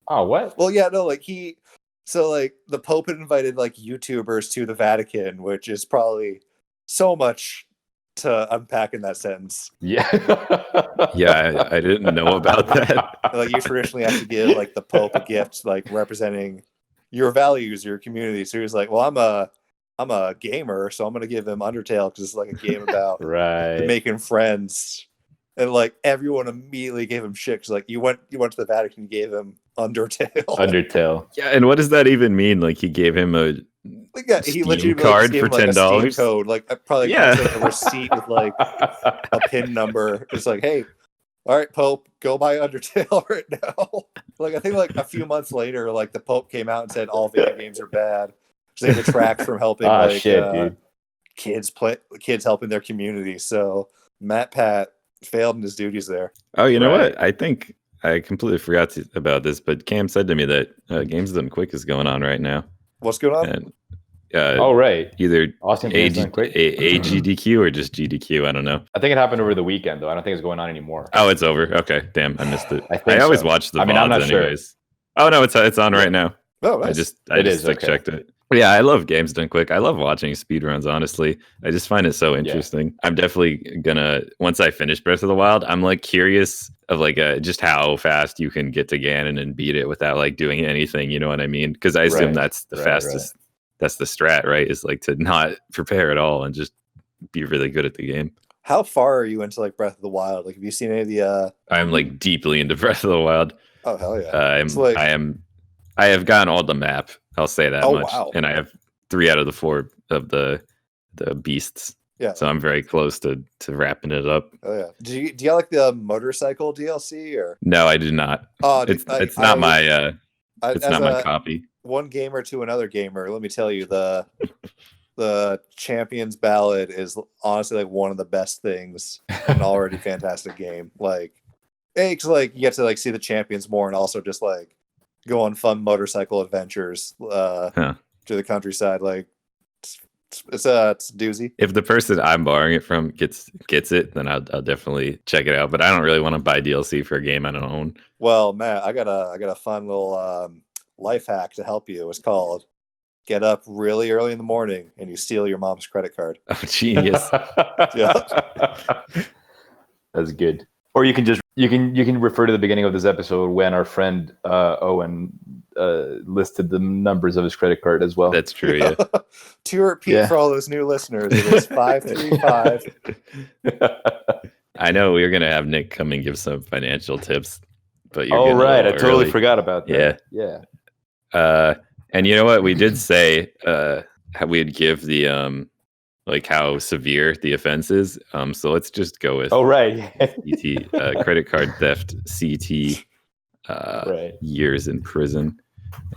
Oh, what? Well, yeah, no, like so like the Pope had invited like YouTubers to the Vatican, which is probably so much to unpack in that sentence. Yeah. Yeah, I didn't know about that. Like you traditionally have to give like the Pope a gift, like representing your values, your community. So he was like, "Well, I'm a gamer, so I'm gonna give him Undertale because it's like a game about Right. making friends." And like everyone immediately gave him shit because like you went to the Vatican, you gave him Undertale. Yeah, and what does that even mean? Like he gave him a Like, yeah, he Steam literally card gave for him, like, a Steam $10. code, like probably Yeah. comes, like, a receipt with like a PIN number. It's like, hey, all right, Pope, go buy Undertale right now. Like I think like a few months later, like the Pope came out and said all video games are bad. So they detract from helping Dude. kids helping their community. So Matt Pat failed in his duties there. Oh, you know Right. what? I think I completely forgot about this, but Cam said to me that Games Done Quick is going on right now. What's going on? And Oh, right. either Austin Games Done Quick. AGDQ or just GDQ. I don't know. I think it happened over the weekend, though. I don't think it's going on anymore. Oh, it's over. Okay, damn, I missed it. I think always so. watch the I mean, I'm VODs not sure. anyways. Oh no, it's on right now. Oh, nice. I It just is, like okay. checked it. But yeah, I love Games Done Quick. I love watching speedruns, honestly. I just find it so interesting. I'm definitely gonna, once I finish Breath of the Wild, I'm like curious of like just how fast you can get to Ganon and beat it without like doing anything, you know what I mean? Because I assume Right. that's the Right, fastest, that's the strat, right? Is like to not prepare at all and just be really good at the game. How far are you into like Breath of the Wild? Like have you seen any of the I'm like deeply into Breath of the Wild. Oh hell yeah. I have gotten all the map. I'll say that much. Wow. And I have 3 out of the 4 of the beasts. Yeah. So I'm very close to wrapping it up. Oh yeah. Do you like the motorcycle DLC or? No, I do not. Oh, it's not my copy. One gamer to another gamer, let me tell you, the Champions Ballad is honestly like one of the best things in an already fantastic game. Like, cause like you get to like see the champions more and also just like go on fun motorcycle adventures to the countryside. Like it's a doozy. If the person I'm borrowing it from gets it, then I'll definitely check it out. But I don't really want to buy DLC for a game I don't own. Well, Matt, I got a fun little life hack to help you. It's called get up really early in the morning and you steal your mom's credit card. Oh, genius. Yeah. That's good. Or you can refer to the beginning of this episode when our friend Owen listed the numbers of his credit card as well. That's true, yeah. To repeat for all those new listeners, it is 535. I know we were gonna have Nick come and give some financial tips, but you're right. I totally early. forgot about that. Yeah. And you know what? We did say we'd give the like how severe the offense is. So let's just go with CT, credit card theft, CT, years in prison,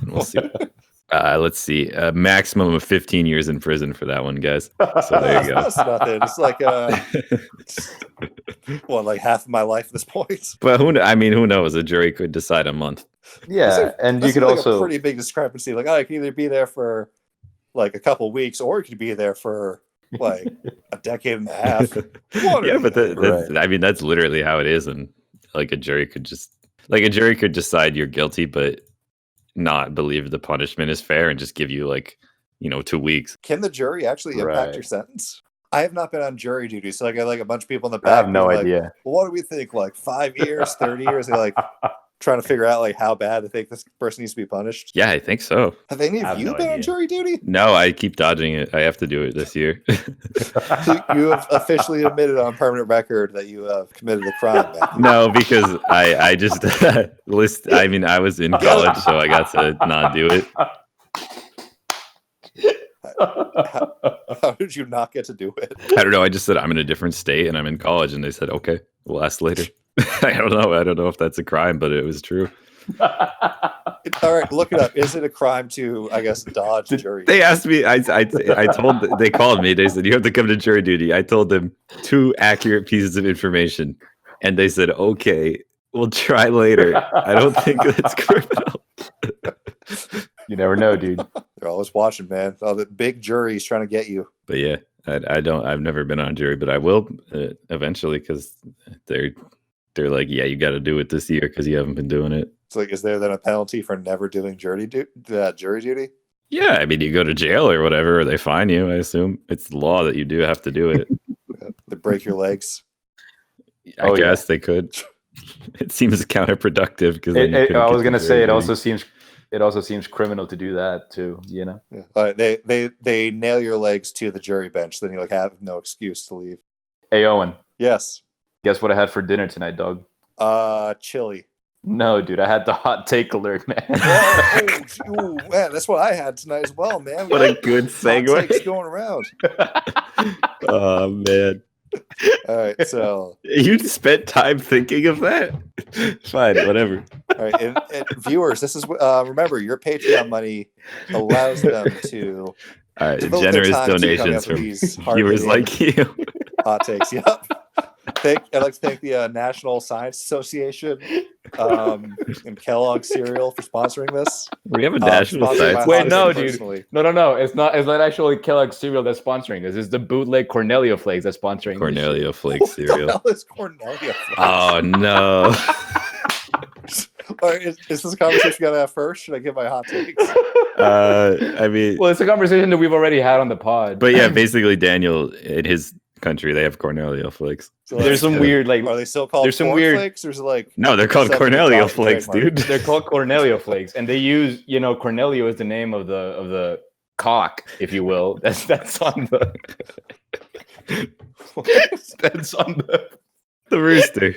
and we'll see. Let's see, a maximum of 15 years in prison for that one, guys. So there you go. That's nothing. It's like like half of my life at this point. But who knows? A jury could decide a month. Yeah, and you could like also a pretty big discrepancy. Like, I could either be there for like a couple of weeks, or it could be there for like a decade and a half. Yeah, but that's literally how it is, and like a jury could decide you're guilty, but not believe the punishment is fair and just give you 2 weeks. Can the jury actually impact your sentence? I have not been on jury duty, so I got like a bunch of people in the back. I have no idea. Well, what do we think? Like 5 years, 30 years? They're like trying to figure out like how bad they think this person needs to be punished. Yeah, I think so. Have any of you been on jury duty? No, I keep dodging it. I have to do it this year. You have officially admitted on permanent record that you have committed a crime. No, because I just I was in college, so I got to not do it. How did you not get to do it? I don't know. I just said I'm in a different state and I'm in college, and they said, okay, we'll ask later. I don't know if that's a crime, but it was true. All right, look it up. Is it a crime to, I guess, dodge jury? They asked me. They called me. They said, you have to come to jury duty. I told them 2 accurate pieces of information, and they said, okay, we'll try later. I don't think that's criminal. You never know, dude. They're always watching, man. Oh, the big jury's trying to get you. But yeah, I've never been on jury, but I will eventually, because they're like, yeah, you got to do it this year because you haven't been doing it. So, like, is there then a penalty for never doing jury duty? Yeah, I mean, you go to jail or whatever, or they fine you. I assume it's the law that you do have to do it. They break your legs. I guess they could. It seems counterproductive because I was gonna say it also seems criminal to do that too. You know. Yeah. They nail your legs to the jury bench, then you like have no excuse to leave. Hey Owen. Yes. Guess what I had for dinner tonight, dog? Chili. No, dude, I had the hot take alert, man. Man, that's what I had tonight as well, man. What a good segue. Hot takes going around. Oh man. All right, so you spent time thinking of that? Fine, whatever. All right, and viewers, this is remember your Patreon money allows them to generous donations from viewers like you. Hot takes, yep. I'd like to thank the National Science Association and Kellogg Cereal for sponsoring this. We have a national science. Wait, no, dude. No. It's not actually Kellogg Cereal that's sponsoring this. It's the bootleg Cornelio Flakes that's sponsoring Cornelio Flakes cereal. What the hell is Cornelio Flakes? Oh no. All right, is this a conversation we gotta have first? Should I give my hot takes? I mean, well, it's a conversation that we've already had on the pod. But yeah, basically, Daniel in his country they have Cornelio Flakes. So like, there's some weird like. Are they still called flakes? Or is it like no? They're called Cornelio Flakes, dude. They're called Cornelio Flakes, and they use Cornelio is the name of the cock, if you will. That's on the. That's on the rooster.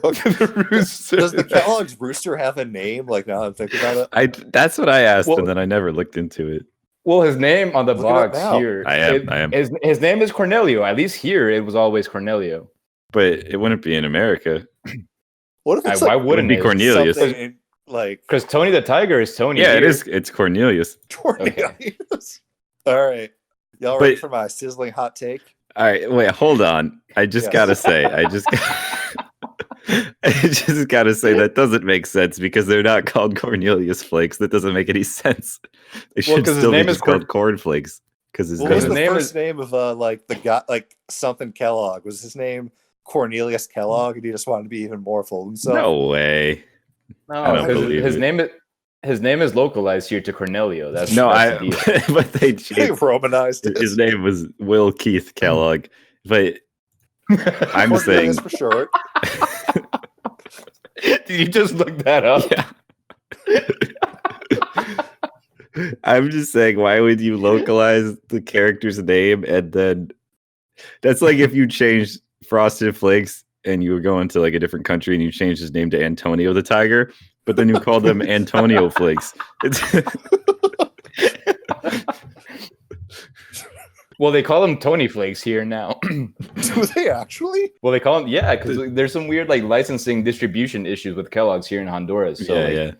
Okay. The rooster. Does the Kellogg's rooster have a name? Like now I'm thinking about it. That's what I asked, and then I never looked into it. Well, his name on the box here. I am. His name is Cornelio. At least here, it was always Cornelio. But it wouldn't be in America. What if it's why wouldn't it be Cornelius? Because Tony the Tiger is Tony. Yeah, here. it is. It's Cornelius. Cornelius. Okay. All right, y'all ready for my sizzling hot take? All right, wait, hold on. I just gotta say, I just gotta say that doesn't make sense because they're not called Cornelius Flakes. That doesn't make any sense. They should still be just called Corn Flakes. Because his name of like the guy, like something Kellogg? Was his name Cornelius Kellogg, and he just wanted to be even more full of himself? No way. No, I don't believe his name. His name is localized here to Cornelio. That's but they Romanized it. His name was Will Keith Kellogg. But I'm saying for short. Did you just look that up? Yeah. I'm just saying, why would you localize the character's name and then that's like if you changed Frosted Flakes and you were going to like a different country and you changed his name to Antonio the Tiger, but then you called him Antonio Flakes. Well, they call them Tony Flakes here now. Do they actually? Well, they call them, because there's some weird like licensing distribution issues with Kellogg's here in Honduras. So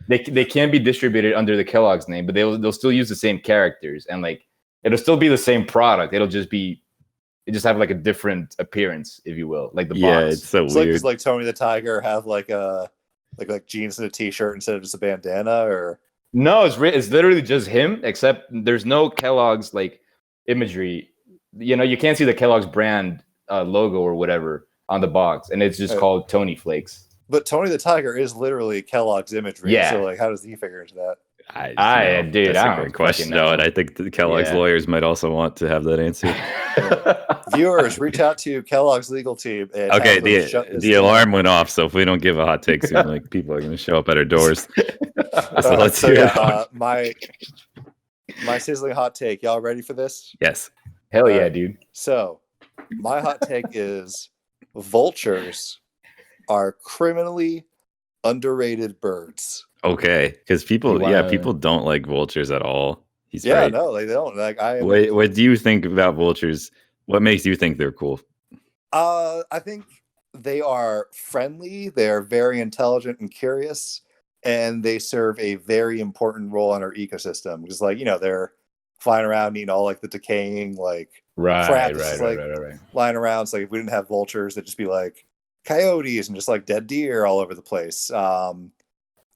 they can be distributed under the Kellogg's name, but they'll still use the same characters and like it'll still be the same product. It just have like a different appearance, if you will, like the box. Yeah, it's so weird. Does like Tony the Tiger have like a like jeans and a t-shirt instead of just a bandana, or no? It's literally just him, except there's no Kellogg's like imagery. You can't see the Kellogg's brand logo or whatever on the box, and it's just called Tony Flakes. But Tony the Tiger is literally Kellogg's imagery. Yeah. So like, how does he figure into that? That's a great question, though, and I think the Kellogg's lawyers might also want to have that answer. Viewers, reach out to Kellogg's legal team. And okay, the alarm went off, so if we don't give a hot take soon, like people are going to show up at our doors. So let's hear it. My sizzling hot take. Y'all ready for this? Yes. Hell yeah, dude. So, my hot take is vultures are criminally underrated birds. Okay, because people don't like vultures at all. He's right. No, they don't. Like what do you think about vultures? What makes you think they're cool? I think they are friendly. They are very intelligent and curious, and they serve a very important role in our ecosystem. Because, like, they're flying around eating all like the decaying like crap flying around. So like, if we didn't have vultures, it'd just be like coyotes and just like dead deer all over the place.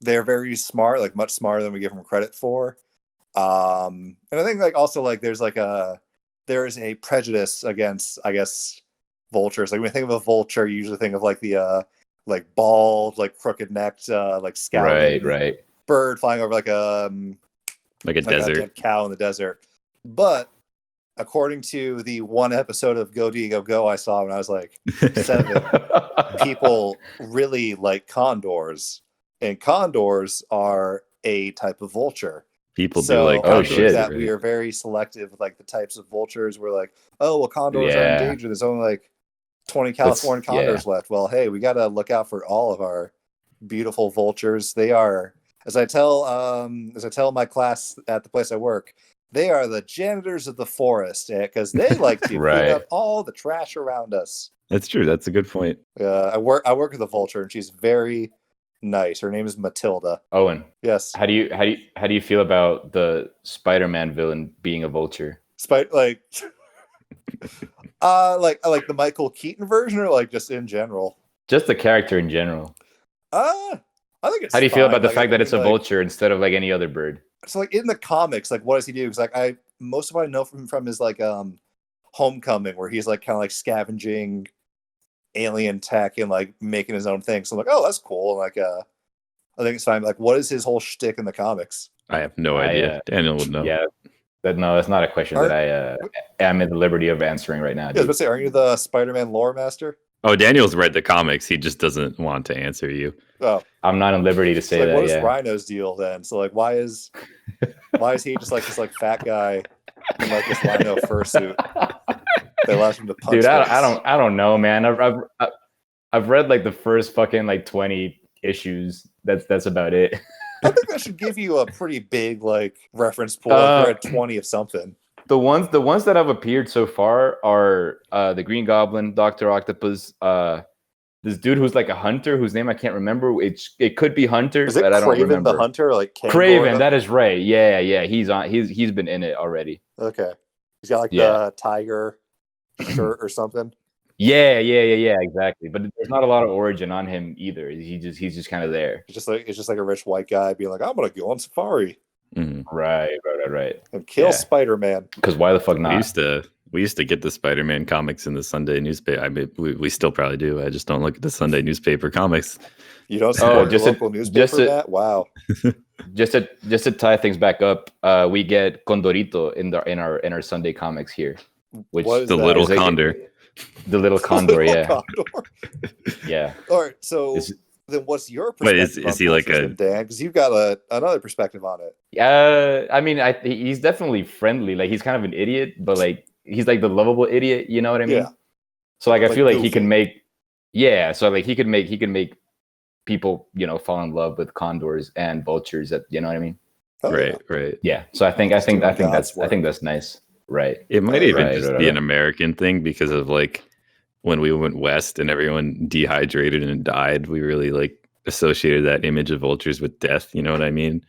They're very smart, like much smarter than we give them credit for. And I think like also like there is a prejudice against, I guess, vultures. Like when you think of a vulture, you usually think of like the like bald, like crooked necked, like scouting right. bird flying over like a desert, a dead cow in the desert. But according to the one episode of Go Diego Go I saw when I was like 7, people really like condors, and condors are a type of vulture. People do like condors, shit. That we are very selective with like the types of vultures. We're like, oh well, condors are endangered. There's only like 20 California condors left. Well, hey, we got to look out for all of our beautiful vultures. They are, as I tell my class at the place I work, they are the janitors of the forest because they like to clean up all the trash around us. That's true. That's a good point. I work with a vulture, and she's very nice. Her name is Matilda. Owen. Yes. How do you feel about the Spider-Man villain being a vulture? Like the Michael Keaton version, or like just in general? Just the character in general. I think it's. How do you feel about the fact that it's a vulture instead of like any other bird? So like in the comics, like what does he do? Because like most of what I know from is like Homecoming, where he's like kind of like scavenging alien tech and like making his own thing. So I'm like, oh, that's cool. And like I think it's fine. Like, what is his whole shtick in the comics? I have no idea. Daniel would know. Yeah, that's not a question that I am at the liberty of answering right now. Yeah, I was about to say, aren't you the Spider-Man lore master? Oh, Daniel's read the comics. He just doesn't want to answer you. Oh, I'm not in liberty to say so, like, that. What is Rhino's deal then? So like, why is he just like this like fat guy in like this Rhino fursuit? They allows him to punch. Dude, I don't know, man. I've read like the first fucking like 20 issues. That's about it. I think that should give you a pretty big like reference pool. I've read 20 of something. The ones that have appeared so far are the Green Goblin, Dr. Octopus, this dude who's like a hunter whose name I can't remember. It could be Hunter, is it but I don't Kraven remember. The Hunter, like Kraven, that is right. Yeah. He's been in it already. Okay. He's got like the tiger shirt or something. Yeah, exactly. But there's not a lot of origin on him either. He's just kind of there. It's just like a rich white guy being like, I'm gonna go on safari. Mm-hmm. Right. And kill Spider-Man. Because why the fuck not? We used to get the Spider-Man comics in the Sunday newspaper. I mean, we still probably do. I just don't look at the Sunday newspaper comics. You don't support your local newspaper, Matt? Wow. just to tie things back up, we get Condorito in our Sunday comics here, which is the little condor. The little condor, yeah. Condor. Yeah. All right. So then, what's your perspective? Is he like Dan? Because you've got another perspective on it. I mean, he's definitely friendly. Like he's kind of an idiot, but like he's like the lovable idiot. You know what I mean? Yeah. So like I feel like goofy. he can make. Yeah. So like he can make people fall in love with condors and vultures. That you know what I mean? Right. Yeah. So I think that's nice. Right. It might even just be an American thing because of like when we went west and everyone dehydrated and died, we really like associated that image of vultures with death. You know what I mean?